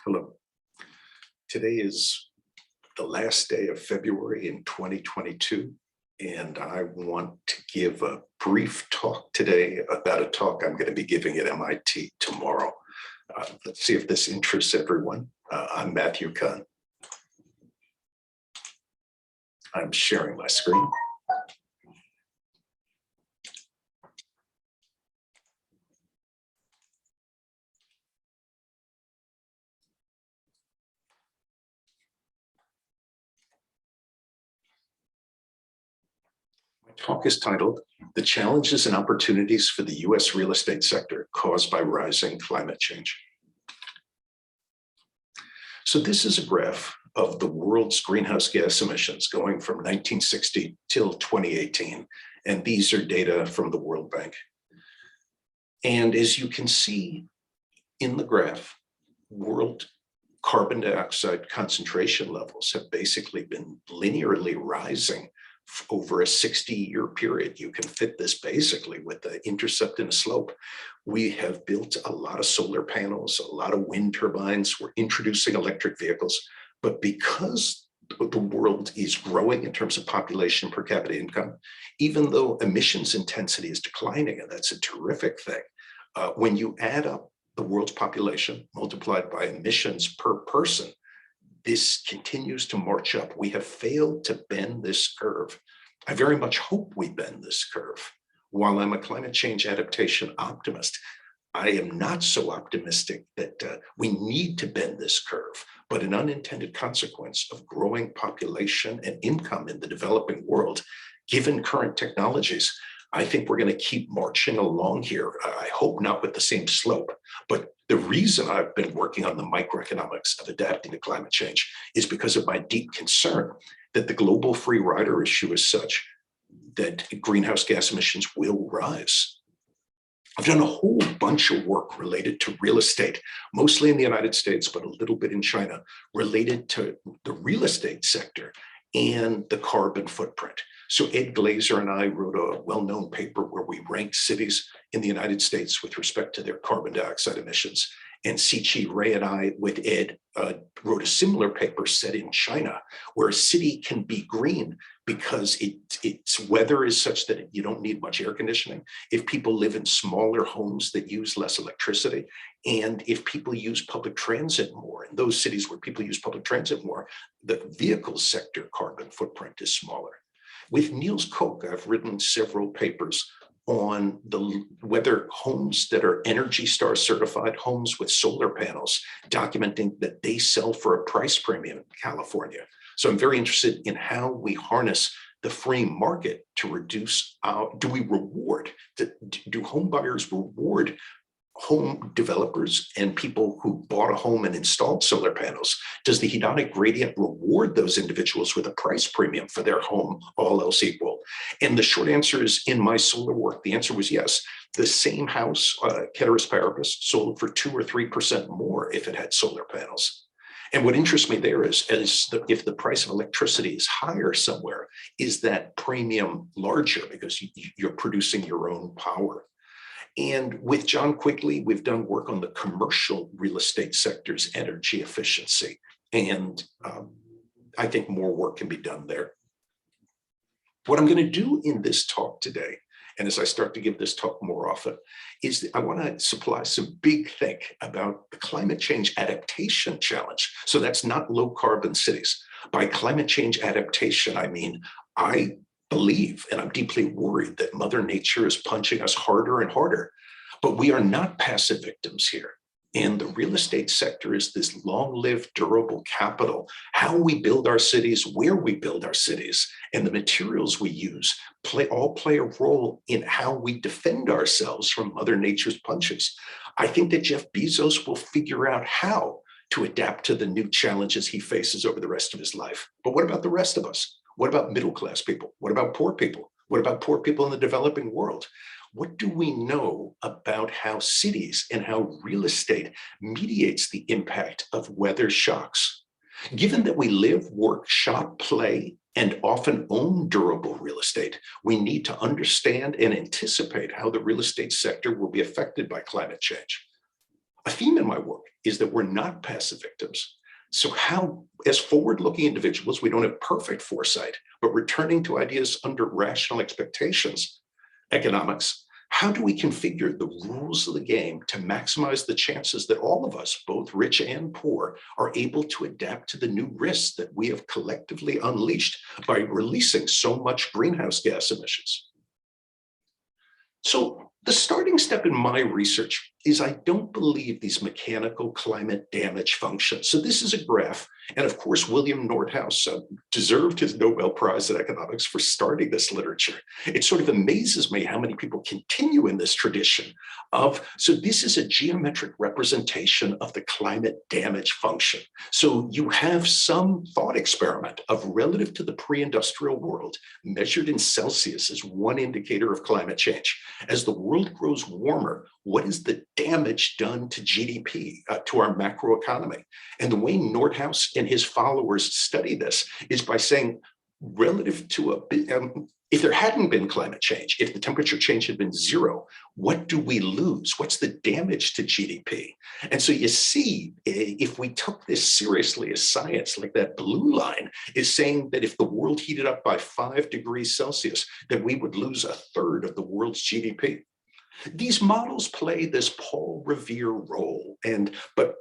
Hello. Today is the last day of February in 2022, and I want to give a brief talk today about a talk I'm going to be giving at MIT tomorrow. Let's see if this interests everyone. I'm Matthew Kahn. I'm sharing my screen. My talk is titled, "The Challenges and Opportunities for the U.S. Real Estate Sector Caused by Rising Climate Change." So this is a graph of the world's greenhouse gas emissions going from 1960 till 2018. And these are data from the World Bank. And as you can see in the graph, world carbon dioxide concentration levels have basically been linearly rising over a 60-year period. You can fit this basically with the intercept and a slope. We have built a lot of solar panels, a lot of wind turbines. We're introducing electric vehicles. But because the world is growing in terms of population per capita income, even though emissions intensity is declining, and that's a terrific thing, when you add up the world's population multiplied by emissions per person, this continues to march up. We have failed to bend this curve. I very much hope we bend this curve. While I'm a climate change adaptation optimist, I am not so optimistic that we need to bend this curve, but an unintended consequence of growing population and income in the developing world, given current technologies, I think we're going to keep marching along here. I hope not with the same slope, but the reason I've been working on the microeconomics of adapting to climate change is because of my deep concern that the global free rider issue is such that greenhouse gas emissions will rise. I've done a whole bunch of work related to real estate, mostly in the United States, but a little bit in China, related to the real estate sector and the carbon footprint. So Ed Glazer and I wrote a well-known paper where we ranked cities in the United States with respect to their carbon dioxide emissions. And Siqi Ray and I, with Ed, wrote a similar paper set in China, where a city can be green because its weather is such that you don't need much air conditioning, if people live in smaller homes that use less electricity, and if people use public transit more. In those cities where people use public transit more, the vehicle sector carbon footprint is smaller. With Niels Koch, I've written several papers on whether homes that are Energy Star certified, homes with solar panels, documenting that they sell for a price premium in California. So I'm very interested in how we harness the free market to reduce do home buyers reward home developers and people who bought a home and installed solar panels? Does the hedonic gradient reward those individuals with a price premium for their home, all else equal? And the short answer is, in my solar work, the answer was yes. The same house, ceteris paribus, sold for 2 or 3% more if it had solar panels. And what interests me there is if the price of electricity is higher somewhere, is that premium larger because you're producing your own power? And with John Quigley, we've done work on the commercial real estate sector's energy efficiency. And I think more work can be done there. What I'm going to do in this talk today, and as I start to give this talk more often, is I want to supply some big think about the climate change adaptation challenge. So that's not low carbon cities. By climate change adaptation, I mean, I believe, and I'm deeply worried, that Mother Nature is punching us harder and harder, but we are not passive victims here. And the real estate sector is this long-lived, durable capital. How we build our cities, where we build our cities, and the materials we use all play a role in how we defend ourselves from Mother Nature's punches. I think that Jeff Bezos will figure out how to adapt to the new challenges he faces over the rest of his life. But what about the rest of us? What about middle-class people? What about poor people? What about poor people in the developing world? What do we know about how cities and how real estate mediates the impact of weather shocks? Given that we live, work, shop, play, and often own durable real estate, we need to understand and anticipate how the real estate sector will be affected by climate change. A theme in my work is that we're not passive victims. So how, as forward-looking individuals, we don't have perfect foresight, but returning to ideas under rational expectations, economics, how do we configure the rules of the game to maximize the chances that all of us, both rich and poor, are able to adapt to the new risks that we have collectively unleashed by releasing so much greenhouse gas emissions? So the starting step in my research is I don't believe these mechanical climate damage functions. So this is a graph. And of course, William Nordhaus deserved his Nobel Prize in economics for starting this literature. It sort of amazes me how many people continue in this tradition of, so this is a geometric representation of the climate damage function. So you have some thought experiment of relative to the pre-industrial world measured in Celsius as one indicator of climate change. As the world grows warmer, what is the damage done to GDP, to our macroeconomy? And the way Nordhaus and his followers study this is by saying, relative to if there hadn't been climate change, if the temperature change had been zero, what do we lose? What's the damage to GDP? And so you see, if we took this seriously as science, like that blue line is saying that if the world heated up by 5 degrees Celsius, that we would lose 1/3 of the world's GDP. These models play this Paul Revere role, but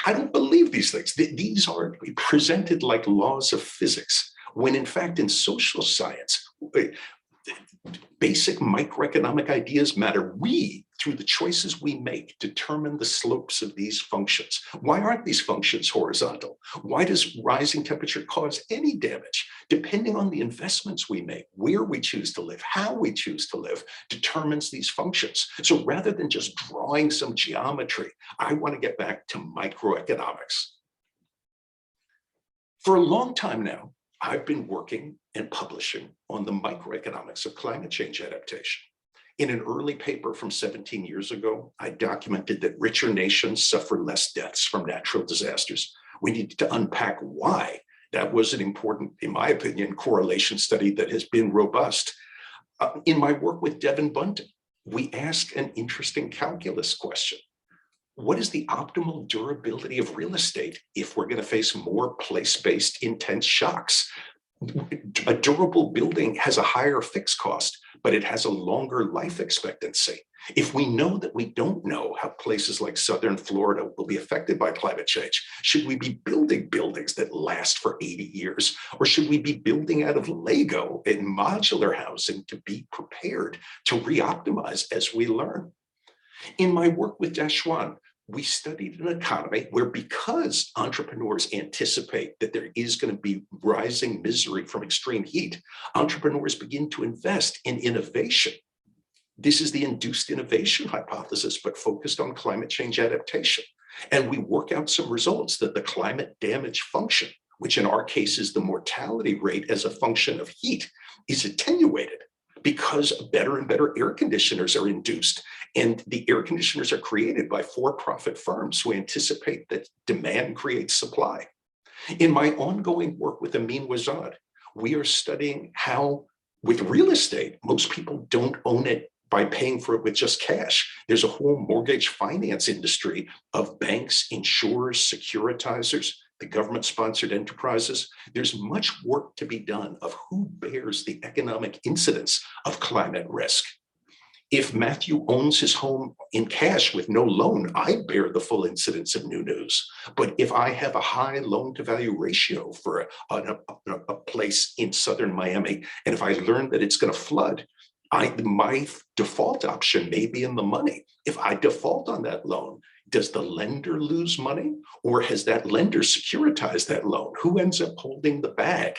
I don't believe these things. These are presented like laws of physics, when in fact in social science, basic microeconomic ideas matter. We, through the choices we make, determine the slopes of these functions. Why aren't these functions horizontal? Why does rising temperature cause any damage? Depending on the investments we make, where we choose to live, how we choose to live, determines these functions. So rather than just drawing some geometry, I want to get back to microeconomics. For a long time now, I've been working and publishing on the microeconomics of climate change adaptation. In an early paper from 17 years ago, I documented that richer nations suffer less deaths from natural disasters. We needed to unpack why. That was an important, in my opinion, correlation study that has been robust. In my work with Devin Bunton, we asked an interesting calculus question. What is the optimal durability of real estate if we're going to face more place-based intense shocks? A durable building has a higher fixed cost, but it has a longer life expectancy. If we know that we don't know how places like Southern Florida will be affected by climate change, should we be building buildings that last for 80 years? Or should we be building out of Lego and modular housing to be prepared to re-optimize as we learn? In my work with Dashwan, we studied an economy where, because entrepreneurs anticipate that there is going to be rising misery from extreme heat, entrepreneurs begin to invest in innovation. This is the induced innovation hypothesis, but focused on climate change adaptation. And we work out some results that the climate damage function, which in our case is the mortality rate as a function of heat, is attenuated because better and better air conditioners are induced. And the air conditioners are created by for-profit firms who anticipate that demand creates supply. In my ongoing work with Amin Wazad, we are studying how, with real estate, most people don't own it by paying for it with just cash. There's a whole mortgage finance industry of banks, insurers, securitizers, the government-sponsored enterprises. There's much work to be done of who bears the economic incidence of climate risk. If Matthew owns his home in cash with no loan, I bear the full incidence of new news. But if I have a high loan-to-value ratio for a place in southern Miami, and if I learn that it's going to flood, my default option may be in the money. If I default on that loan, does the lender lose money, or has that lender securitized that loan? Who ends up holding the bag?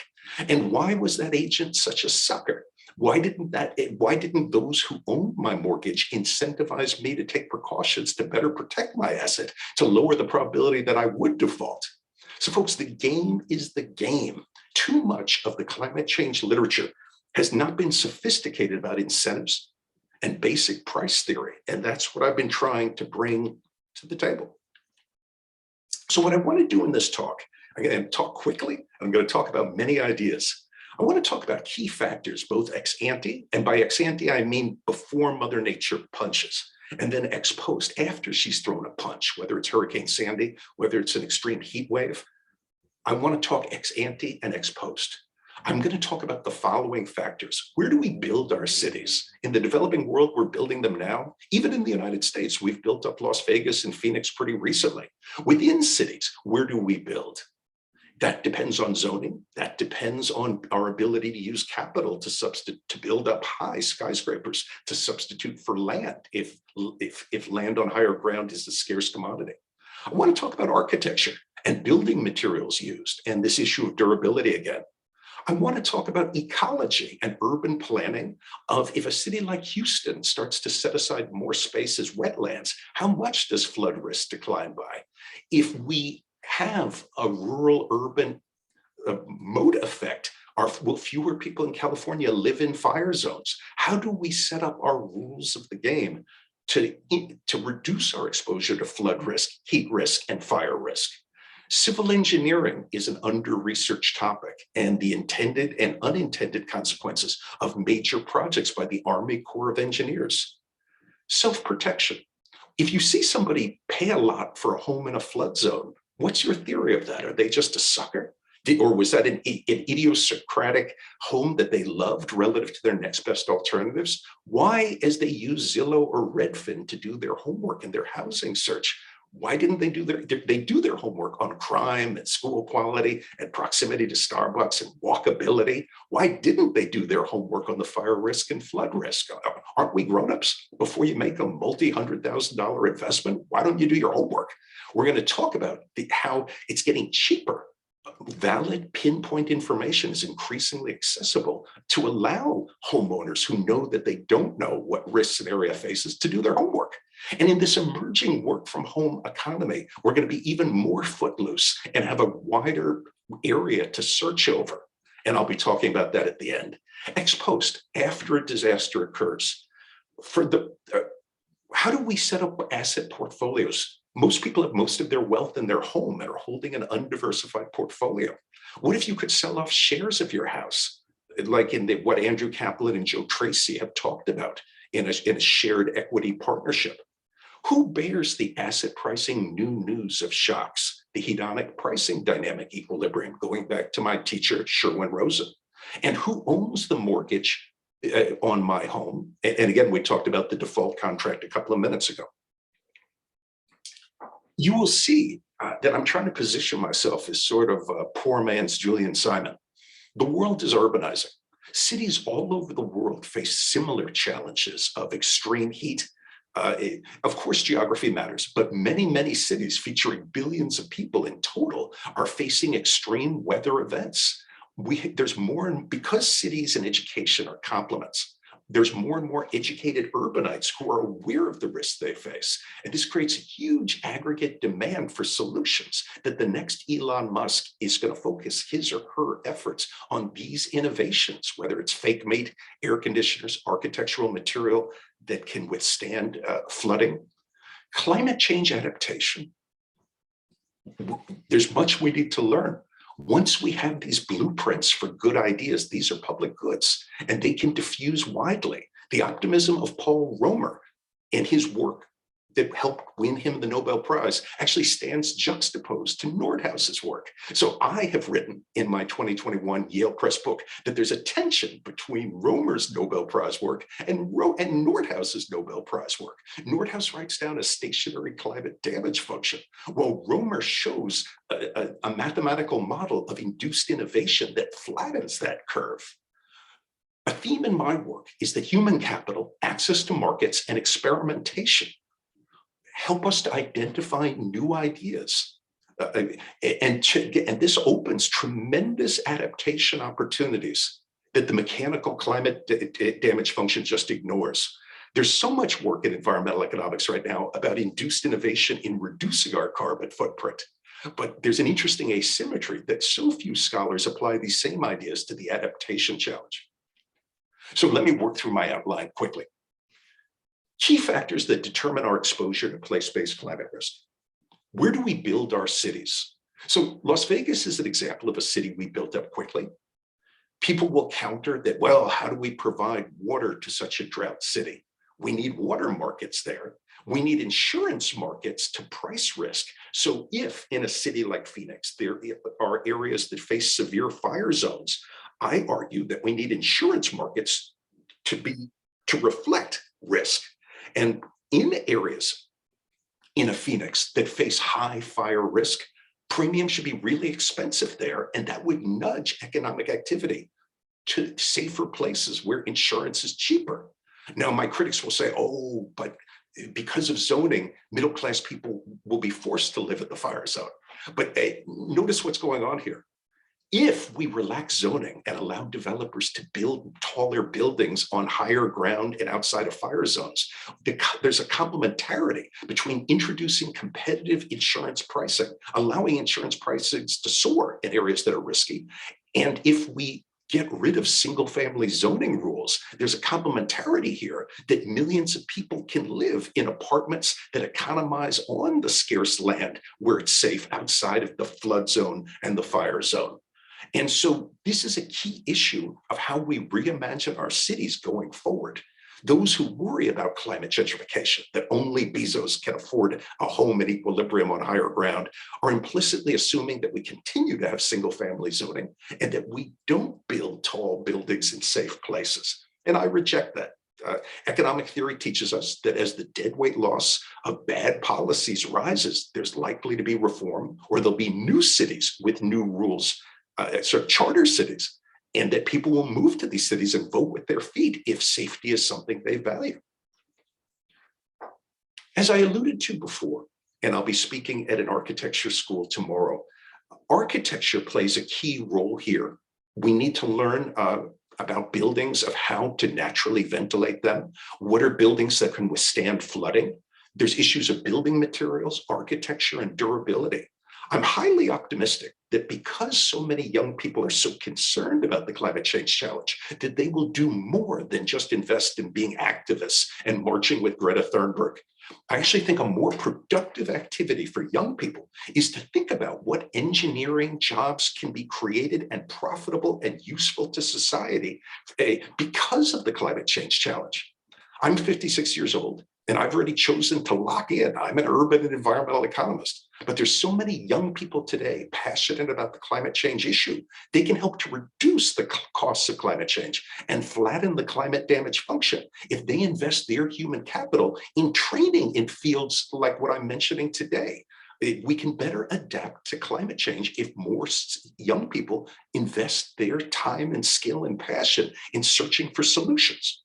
And why was that agent such a sucker? Why didn't those who owned my mortgage incentivize me to take precautions to better protect my asset, to lower the probability that I would default? So folks, the game is the game. Too much of the climate change literature has not been sophisticated about incentives and basic price theory. And that's what I've been trying to bring to the table. So what I want to do in this talk, I'm going to talk quickly. I'm going to talk about many ideas. I want to talk about key factors, both ex ante, and by ex ante, I mean before Mother Nature punches. And then ex post, after she's thrown a punch, whether it's Hurricane Sandy, whether it's an extreme heat wave, I want to talk ex ante and ex post. I'm going to talk about the following factors. Where do we build our cities? In the developing world, we're building them now. Even in the United States, we've built up Las Vegas and Phoenix pretty recently. Within cities, where do we build? That depends on zoning. That depends on our ability to use capital to build up high skyscrapers to substitute for land if land on higher ground is a scarce commodity. I want to talk about architecture and building materials used and this issue of durability again. I want to talk about ecology and urban planning of if a city like Houston starts to set aside more space as wetlands, how much does flood risk decline by? If we have a rural urban mode effect, will fewer people in California live in fire zones? How do we set up our rules of the game to reduce our exposure to flood risk, heat risk, and fire risk? Civil engineering is an under-researched topic, and the intended and unintended consequences of major projects by the Army Corps of Engineers. Self-protection. If you see somebody pay a lot for a home in a flood zone, what's your theory of that? Are they just a sucker? Or was that an idiosyncratic home that they loved relative to their next best alternatives? Why, as they use Zillow or Redfin to do their homework in their housing search, why didn't they do their homework on crime and school quality and proximity to Starbucks and walkability? Why didn't they do their homework on the fire risk and flood risk? Aren't we grown-ups? Before you make a multi-$100,000 investment, why don't you do your homework? We're going to talk about how it's getting cheaper. Valid pinpoint information is increasingly accessible to allow homeowners who know that they don't know what risks an area faces to do their homework. And in this emerging work from home economy, we're going to be even more footloose and have a wider area to search over. And I'll be talking about that at the end. Ex post, after a disaster occurs, how do we set up asset portfolios? Most people have most of their wealth in their home and are holding an undiversified portfolio. What if you could sell off shares of your house, like in what Andrew Kaplan and Joe Tracy have talked about in a shared equity partnership? Who bears the asset pricing new news of shocks, the hedonic pricing dynamic equilibrium, going back to my teacher, Sherwin Rosen? And who owns the mortgage on my home? And again, we talked about the default contract a couple of minutes ago. You will see that I'm trying to position myself as sort of a poor man's Julian Simon. The world is urbanizing. Cities all over the world face similar challenges of extreme heat. Of course, geography matters, but many, many cities featuring billions of people in total are facing extreme weather events. There's more, because cities and education are complements, there's more and more educated urbanites who are aware of the risks they face. And this creates a huge aggregate demand for solutions that the next Elon Musk is going to focus his or her efforts on these innovations, whether it's fake meat, air conditioners, architectural material that can withstand flooding, climate change adaptation. There's much we need to learn. Once we have these blueprints for good ideas, these are public goods, and they can diffuse widely. The optimism of Paul Romer and his work that helped win him the Nobel Prize actually stands juxtaposed to Nordhaus's work. So I have written in my 2021 Yale Press book that there's a tension between Romer's Nobel Prize work and Nordhaus's Nobel Prize work. Nordhaus writes down a stationary climate damage function, while Romer shows a mathematical model of induced innovation that flattens that curve. A theme in my work is that human capital, access to markets, and experimentation help us to identify new ideas. And this opens tremendous adaptation opportunities that the mechanical climate damage function just ignores. There's so much work in environmental economics right now about induced innovation in reducing our carbon footprint. But there's an interesting asymmetry that so few scholars apply these same ideas to the adaptation challenge. So let me work through my outline quickly. Key factors that determine our exposure to place-based climate risk. Where do we build our cities? So Las Vegas is an example of a city we built up quickly. People will counter that, well, how do we provide water to such a drought city? We need water markets there. We need insurance markets to price risk. So if in a city like Phoenix, there are areas that face severe fire zones, I argue that we need insurance markets to reflect risk. And in areas in a Phoenix that face high fire risk, premiums should be really expensive there, and that would nudge economic activity to safer places where insurance is cheaper. Now, my critics will say, oh, but because of zoning, middle-class people will be forced to live in the fire zone. But notice what's going on here. If we relax zoning and allow developers to build taller buildings on higher ground and outside of fire zones, there's a complementarity between introducing competitive insurance pricing, allowing insurance prices to soar in areas that are risky. And if we get rid of single-family zoning rules, there's a complementarity here that millions of people can live in apartments that economize on the scarce land where it's safe outside of the flood zone and the fire zone. And so this is a key issue of how we reimagine our cities going forward. Those who worry about climate gentrification, that only Bezos can afford a home in equilibrium on higher ground, are implicitly assuming that we continue to have single-family zoning and that we don't build tall buildings in safe places. And I reject that. Economic theory teaches us that as the deadweight loss of bad policies rises, there's likely to be reform, or there'll be new cities with new rules, sort of charter cities, and that people will move to these cities and vote with their feet if safety is something they value. As I alluded to before, and I'll be speaking at an architecture school tomorrow, architecture plays a key role here. We need to learn about buildings, of how to naturally ventilate them. What are buildings that can withstand flooding? There's issues of building materials, architecture, and durability. I'm highly optimistic that because so many young people are so concerned about the climate change challenge, that they will do more than just invest in being activists and marching with Greta Thunberg. I actually think a more productive activity for young people is to think about what engineering jobs can be created and profitable and useful to society because of the climate change challenge. I'm 56 years old, and I've already chosen to lock in. I'm an urban and environmental economist. But there's so many young people today passionate about the climate change issue. They can help to reduce the costs of climate change and flatten the climate damage function if they invest their human capital in training in fields like what I'm mentioning today. We can better adapt to climate change if more young people invest their time and skill and passion in searching for solutions.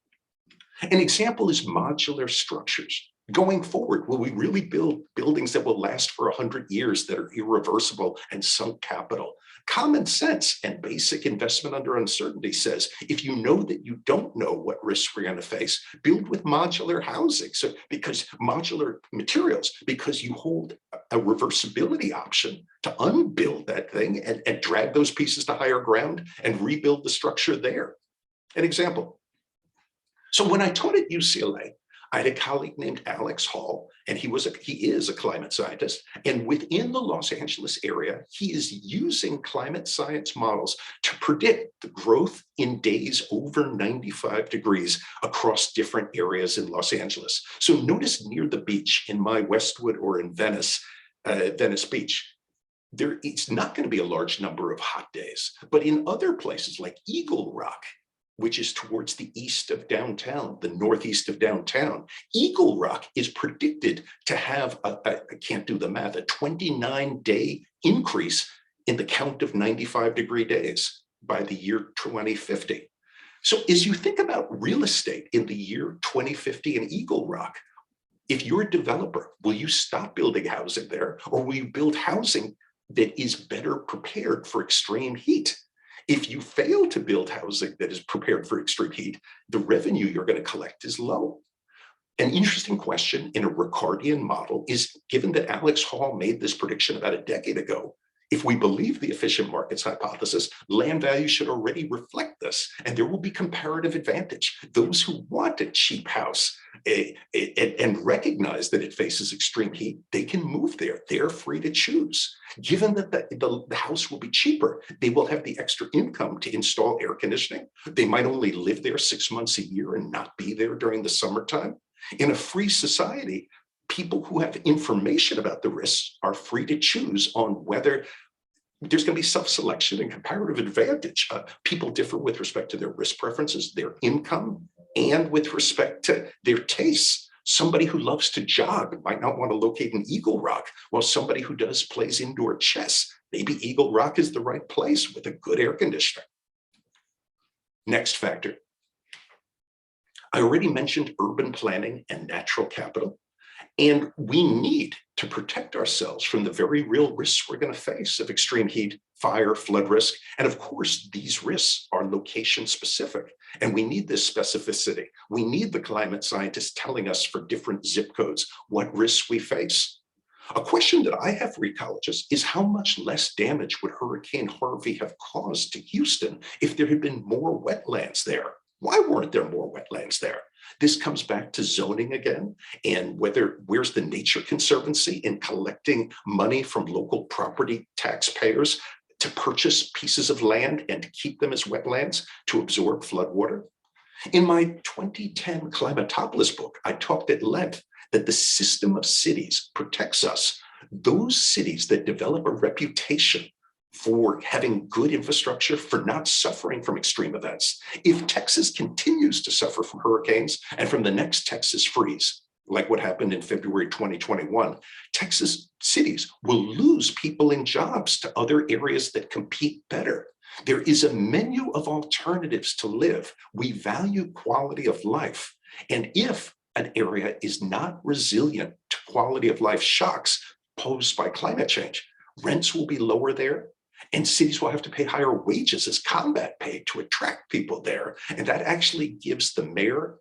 An example is modular structures. Going forward, will we really build buildings that will last for 100 years that are irreversible and sunk capital? Common sense and basic investment under uncertainty says, if you know that you don't know what risks we're going to face, build with modular housing. So because modular materials, because you hold a reversibility option to unbuild that thing and drag those pieces to higher ground and rebuild the structure there. An example. So when I taught at UCLA, I had a colleague named Alex Hall, and he is a climate scientist. And within the Los Angeles area, he is using climate science models to predict the growth in days over 95 degrees across different areas in Los Angeles. So notice near the beach in my Westwood or in Venice Beach, it's not going to be a large number of hot days, but in other places like Eagle Rock, which is towards the east of downtown, the northeast of downtown, Eagle Rock is predicted to have, I can't do the math, a 29-day increase in the count of 95-degree days by the year 2050. So as you think about real estate in the year 2050 in Eagle Rock, if you're a developer, will you stop building housing there, or will you build housing that is better prepared for extreme heat? If you fail to build housing that is prepared for extreme heat, the revenue you're going to collect is low. An interesting question in a Ricardian model is, given that Alex Hall made this prediction about a decade ago, if we believe the efficient markets hypothesis, land value should already reflect this, and there will be comparative advantage. Those who want a cheap house and recognize that it faces extreme heat, they can move there. They're free to choose. Given that the house will be cheaper, they will have the extra income to install air conditioning. They might only live there 6 months a year and not be there during the summertime. In a free society, people who have information about the risks are free to choose on whether there's going to be self-selection and comparative advantage. People differ with respect to their risk preferences, their income, and with respect to their tastes. Somebody who loves to jog might not want to locate in Eagle Rock, while somebody who does plays indoor chess. Maybe Eagle Rock is the right place with a good air conditioner. Next factor. I already mentioned urban planning and natural capital. And we need to protect ourselves from the very real risks we're going to face of extreme heat, fire, flood risk. And of course, these risks are location specific. And we need this specificity. We need the climate scientists telling us for different zip codes what risks we face. A question that I have for ecologists is how much less damage would Hurricane Harvey have caused to Houston if there had been more wetlands there? Why weren't there more wetlands there? This comes back to zoning again, and where's the Nature Conservancy in collecting money from local property taxpayers to purchase pieces of land and to keep them as wetlands to absorb floodwater? In my 2010 Climatopolis book, I talked at length that the system of cities protects us. Those cities that develop a reputation for having good infrastructure, for not suffering from extreme events. If Texas continues to suffer from hurricanes and from the next Texas freeze, like what happened in February 2021, Texas cities will lose people and jobs to other areas that compete better. There is a menu of alternatives to live. We value quality of life. And if an area is not resilient to quality of life shocks posed by climate change, rents will be lower there, and cities will have to pay higher wages as combat pay to attract people there. And that actually gives the mayor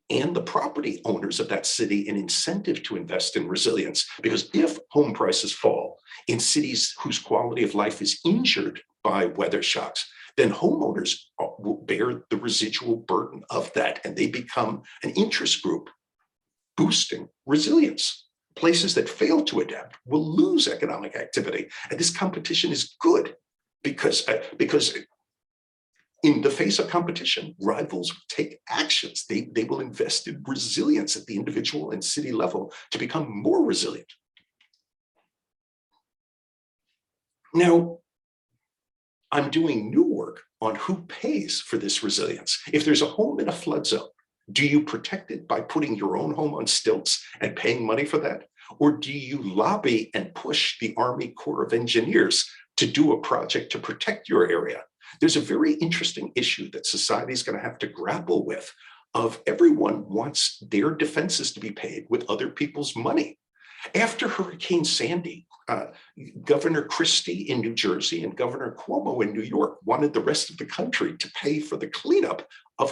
and the property owners of that city an incentive to invest in resilience. Because if home prices fall in cities whose quality of life is injured by weather shocks, then homeowners will bear the residual burden of that, and they become an interest group boosting resilience. Places that fail to adapt will lose economic activity. And this competition is good because in the face of competition, rivals take actions. They will invest in resilience at the individual and city level to become more resilient. Now, I'm doing new work on who pays for this resilience. If there's a home in a flood zone, do you protect it by putting your own home on stilts and paying money for that? Or do you lobby and push the Army Corps of Engineers to do a project to protect your area? There's a very interesting issue that society is going to have to grapple with of everyone wants their defenses to be paid with other people's money. After Hurricane Sandy, Governor Christie in New Jersey and Governor Cuomo in New York wanted the rest of the country to pay for the cleanup of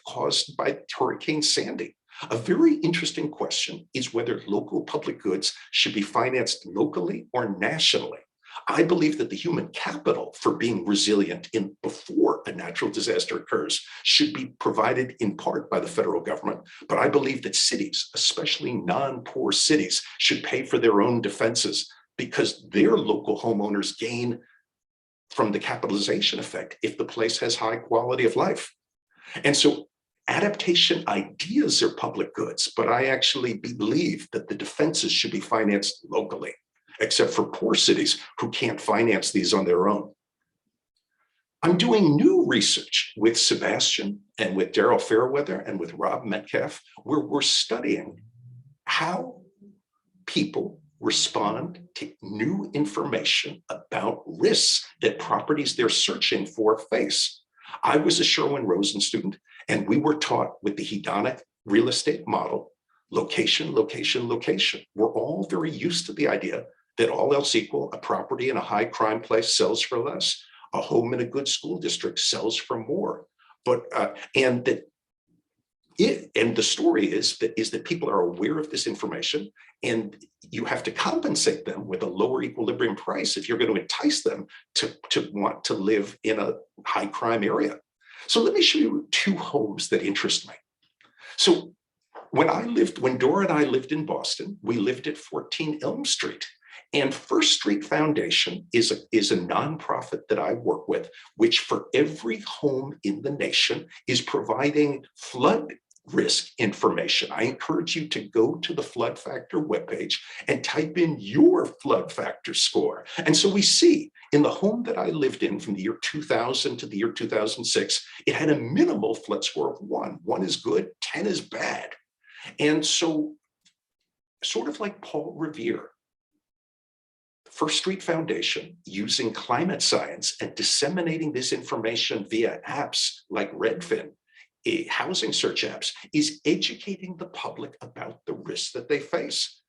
caused by Hurricane Sandy. A very interesting question is whether local public goods should be financed locally or nationally. I believe that the human capital for being resilient before a natural disaster occurs should be provided in part by the federal government, but I believe that cities, especially non-poor cities, should pay for their own defenses because their local homeowners gain from the capitalization effect if the place has high quality of life. And so adaptation ideas are public goods, but I actually believe that the defenses should be financed locally, except for poor cities who can't finance these on their own. I'm doing new research with Sebastian and with Daryl Fairweather and with Rob Metcalf, where we're studying how people respond to new information about risks that properties they're searching for face. I was a Sherwin-Rosen student, and we were taught with the hedonic real estate model, location, location, location. We're all very used to the idea that all else equal, a property in a high crime place sells for less, a home in a good school district sells for more. But and the story is that people are aware of this information, and you have to compensate them with a lower equilibrium price if you're going to entice them to want to live in a high crime area. So let me show you two homes that interest me. So when Dora and I lived in Boston, we lived at 14 Elm Street. And First Street Foundation is a nonprofit that I work with, which for every home in the nation is providing flood risk information. I encourage you to go to the flood factor webpage and type in your flood factor score. And so we see in the home that I lived in from the year 2000 to the year 2006, it had a minimal flood score of 1. 1 is good, 10 is bad. And so, sort of like Paul Revere, the First Street Foundation, using climate science and disseminating this information via apps like Redfin, housing search apps, is educating the public about the risks that they face.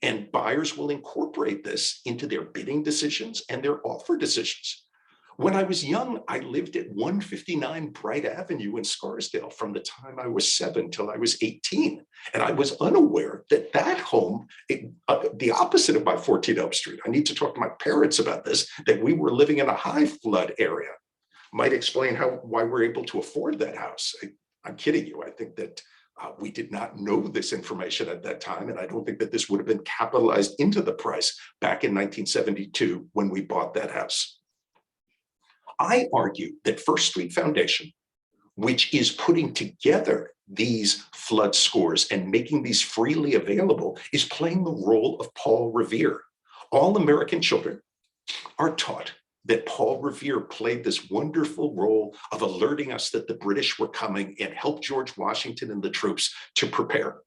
And buyers will incorporate this into their bidding decisions and their offer decisions. When I was young, I lived at 159 Bright Avenue in Scarsdale from the time I was 7 till I was 18. And I was unaware that that home, the opposite of my 14 Elm Street, I need to talk to my parents about this, that we were living in a high flood area. Might explain why we're able to afford that house. I'm kidding you. I think that we did not know this information at that time, and I don't think that this would have been capitalized into the price back in 1972 when we bought that house. I argue that First Street Foundation, which is putting together these flood scores and making these freely available, is playing the role of Paul Revere. All American children are taught that Paul Revere played this wonderful role of alerting us that the British were coming and helped George Washington and the troops to prepare.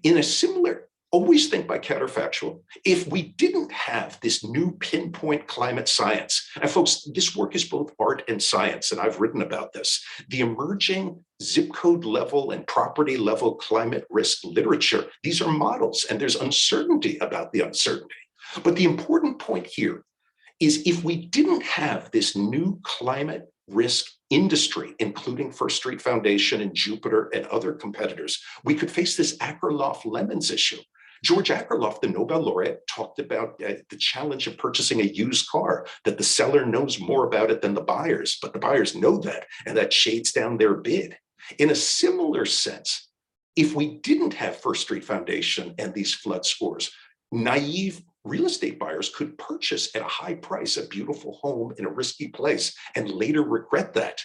In a similar, always think by counterfactual, if we didn't have this new pinpoint climate science, and folks, this work is both art and science, and I've written about this, the emerging zip code level and property level climate risk literature, these are models, and there's uncertainty about the uncertainty. But the important point here is if we didn't have this new climate risk industry, including First Street Foundation and Jupiter and other competitors, we could face this Akerlof-Lemons issue. George Akerlof, the Nobel laureate, talked about the challenge of purchasing a used car, that the seller knows more about it than the buyers, but the buyers know that, and that shades down their bid. In a similar sense, if we didn't have First Street Foundation and these flood scores, naive real estate buyers could purchase at a high price a beautiful home in a risky place and later regret that.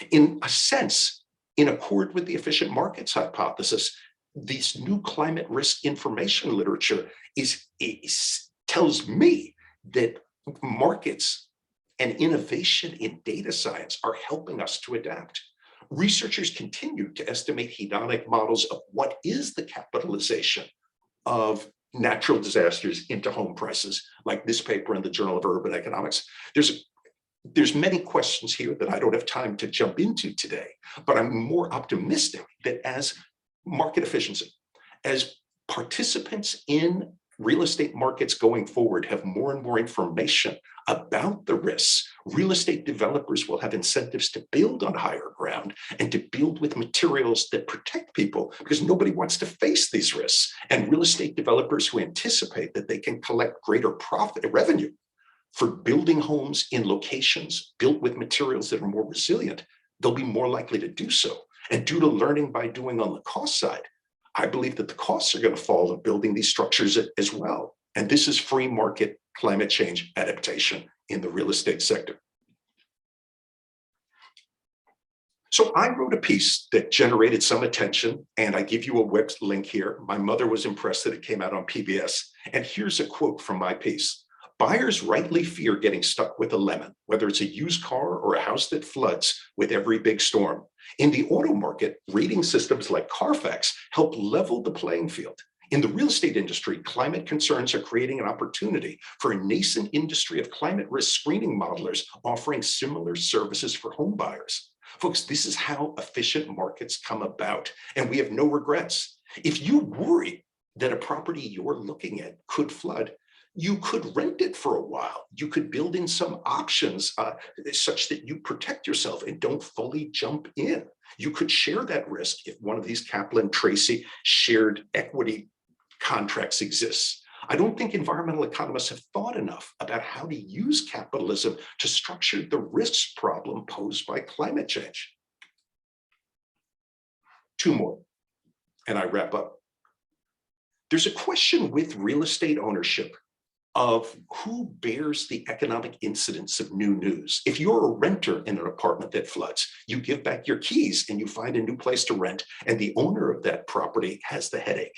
In a sense, in accord with the efficient markets hypothesis, this new climate risk information literature tells me that markets and innovation in data science are helping us to adapt. Researchers continue to estimate hedonic models of what is the capitalization of natural disasters into home prices, like this paper in the Journal of Urban Economics. There's many questions here that I don't have time to jump into today, but I'm more optimistic that as market efficiency, as participants in real estate markets going forward have more and more information about the risks, real estate developers will have incentives to build on higher ground and to build with materials that protect people, because nobody wants to face these risks. And real estate developers who anticipate that they can collect greater profit revenue for building homes in locations built with materials that are more resilient, they'll be more likely to do so. And due to learning by doing on the cost side, I believe that the costs are going to fall of building these structures as well. And this is free market climate change adaptation in the real estate sector. So I wrote a piece that generated some attention, and I give you a web link here. My mother was impressed that it came out on PBS. And here's a quote from my piece. Buyers rightly fear getting stuck with a lemon, whether it's a used car or a house that floods with every big storm. In the auto market, rating systems like Carfax help level the playing field. In the real estate industry, climate concerns are creating an opportunity for a nascent industry of climate risk screening modelers offering similar services for home buyers. Folks, this is how efficient markets come about, and we have no regrets. If you worry that a property you're looking at could flood, you could rent it for a while. You could build in some options such that you protect yourself and don't fully jump in. You could share that risk if one of these Kaplan-Tracy shared equity contracts exists. I don't think environmental economists have thought enough about how to use capitalism to structure the risks problem posed by climate change. Two more, and I wrap up. There's a question with real estate ownership of who bears the economic incidence of new news. If you're a renter in an apartment that floods, you give back your keys and you find a new place to rent, and the owner of that property has the headache.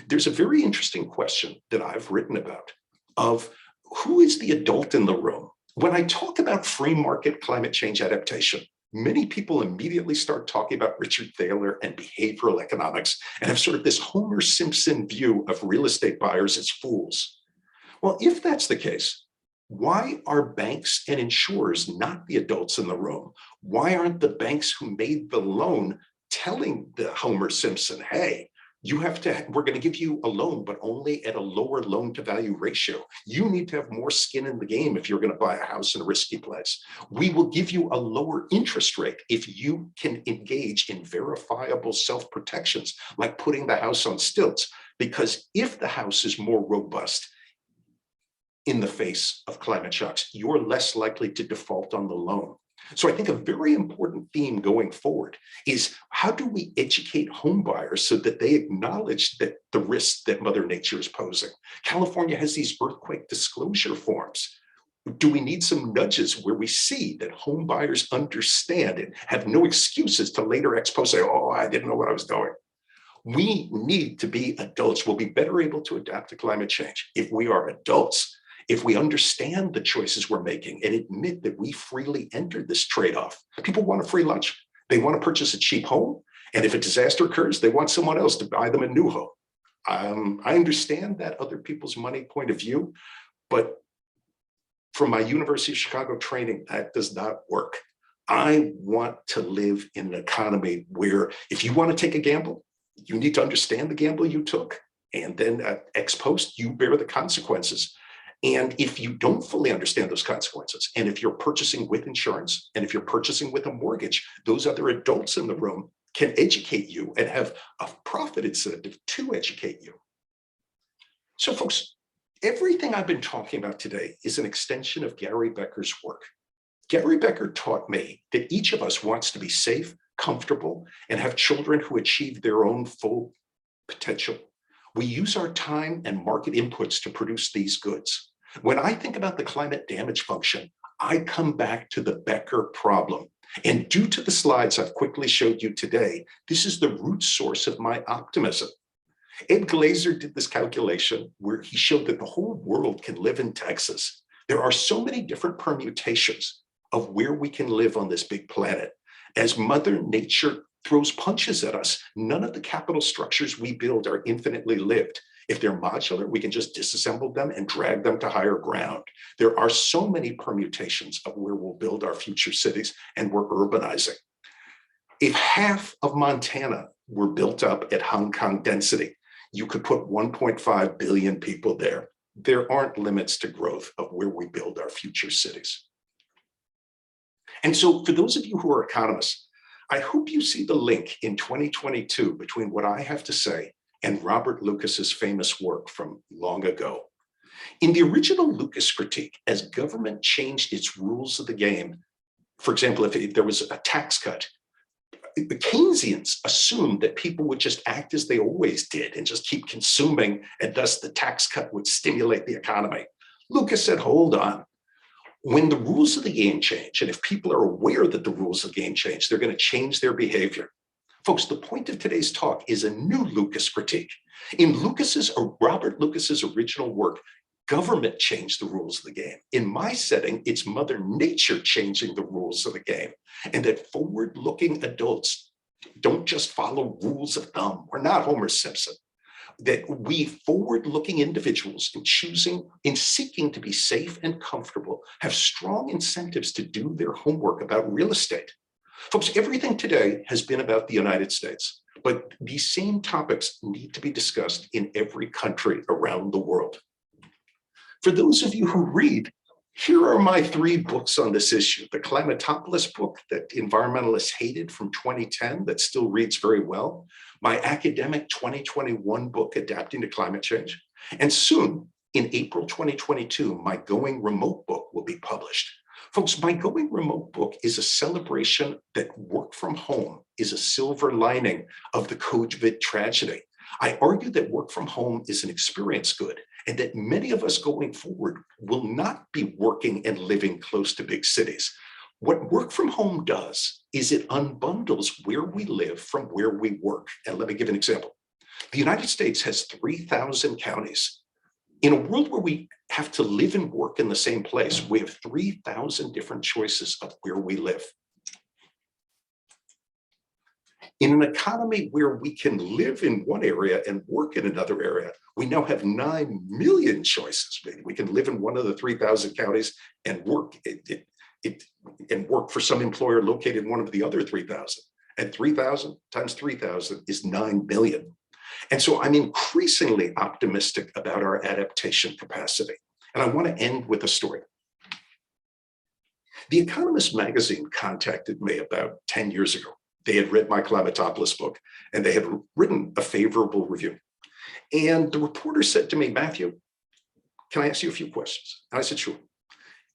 There's a very interesting question that I've written about of who is the adult in the room? When I talk about free market climate change adaptation, many people immediately start talking about Richard Thaler and behavioral economics and have sort of this Homer Simpson view of real estate buyers as fools. Well, if that's the case, why are banks and insurers not the adults in the room? Why aren't the banks who made the loan telling the Homer Simpson, hey, we're going to give you a loan, but only at a lower loan to value ratio. You need to have more skin in the game if you're going to buy a house in a risky place. We will give you a lower interest rate if you can engage in verifiable self-protections, like putting the house on stilts. Because if the house is more robust in the face of climate shocks, you're less likely to default on the loan. So I think a very important theme going forward is how do we educate home buyers so that they acknowledge that the risks that Mother Nature is posing? California has these earthquake disclosure forms. Do we need some nudges where we see that home buyers understand and have no excuses to later ex post say, oh, I didn't know what I was doing? We need to be adults. We'll be better able to adapt to climate change if we are adults. If we understand the choices we're making and admit that we freely entered this trade-off. People want a free lunch. They want to purchase a cheap home. And if a disaster occurs, they want someone else to buy them a new home. I understand that other people's money point of view, but from my University of Chicago training, that does not work. I want to live in an economy where if you want to take a gamble, you need to understand the gamble you took. And then ex post, you bear the consequences. And if you don't fully understand those consequences, and if you're purchasing with insurance, and if you're purchasing with a mortgage, those other adults in the room can educate you and have a profit incentive to educate you. So folks, everything I've been talking about today is an extension of Gary Becker's work. Gary Becker taught me that each of us wants to be safe, comfortable, and have children who achieve their own full potential. We use our time and market inputs to produce these goods. When I think about the climate damage function, I come back to the Becker problem. And due to the slides I've quickly showed you today, this is the root source of my optimism. Ed Glazer did this calculation where he showed that the whole world can live in Texas. There are so many different permutations of where we can live on this big planet. As Mother Nature throws punches at us, none of the capital structures we build are infinitely lived. If they're modular, we can just disassemble them and drag them to higher ground. There are so many permutations of where we'll build our future cities, and we're urbanizing. If half of Montana were built up at Hong Kong density, you could put 1.5 billion people there. There aren't limits to growth of where we build our future cities. And so for those of you who are economists, I hope you see the link in 2022 between what I have to say and Robert Lucas's famous work from long ago. In the original Lucas critique, as government changed its rules of the game, for example, if there was a tax cut, the Keynesians assumed that people would just act as they always did and just keep consuming, and thus the tax cut would stimulate the economy. Lucas said, hold on. When the rules of the game change, and if people are aware that the rules of the game change, they're going to change their behavior. Folks, the point of today's talk is a new Lucas critique. In Robert Lucas's original work, government changed the rules of the game. In my setting, it's Mother Nature changing the rules of the game. And that forward-looking adults don't just follow rules of thumb. We're not Homer Simpson. That we forward-looking individuals in seeking to be safe and comfortable have strong incentives to do their homework about real estate. Folks, everything today has been about the United States, but these same topics need to be discussed in every country around the world. For those of you who read, here are my 3 books on this issue. The Climatopoulos book that environmentalists hated from 2010 that still reads very well. My academic 2021 book, Adapting to Climate Change. And soon, in April 2022, my Going Remote book will be published. Folks, my Going Remote book is a celebration that work from home is a silver lining of the COVID tragedy. I argue that work from home is an experience good, and that many of us going forward will not be working and living close to big cities. What work from home does is it unbundles where we live from where we work. And let me give an example. The United States has 3,000 counties. In a world where we have to live and work in the same place, we have 3,000 different choices of where we live. In an economy where we can live in one area and work in another area, we now have 9 million choices. We can live in one of the 3,000 counties and work for some employer located in one of the other 3,000. And 3,000 times 3,000 is 9 million. And so I'm increasingly optimistic about our adaptation capacity. And I want to end with a story. The Economist magazine contacted me about 10 years ago. They had read my Climatopolis book, and they had written a favorable review. And the reporter said to me, Matthew, can I ask you a few questions? And I said, sure.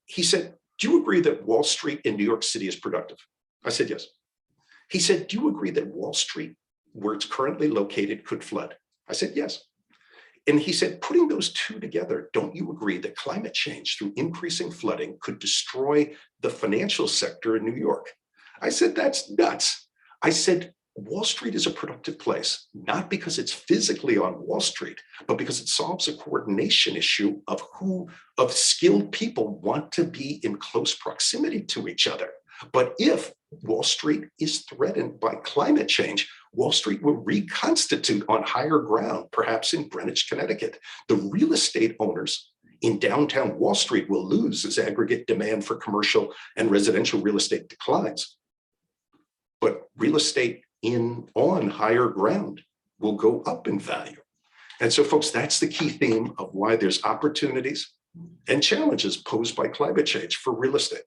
He said, do you agree that Wall Street in New York City is productive? I said, yes. He said, do you agree that Wall Street, where it's currently located, could flood? I said, yes. And he said, putting those two together, don't you agree that climate change through increasing flooding could destroy the financial sector in New York? I said, that's nuts. I said, Wall Street is a productive place, not because it's physically on Wall Street, but because it solves a coordination issue of skilled people want to be in close proximity to each other. But if Wall Street is threatened by climate change, Wall Street will reconstitute on higher ground, perhaps in Greenwich, Connecticut. The real estate owners in downtown Wall Street will lose as aggregate demand for commercial and residential real estate declines. But real estate on higher ground will go up in value. And so, folks, that's the key theme of why there's opportunities and challenges posed by climate change for real estate.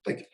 Thank you.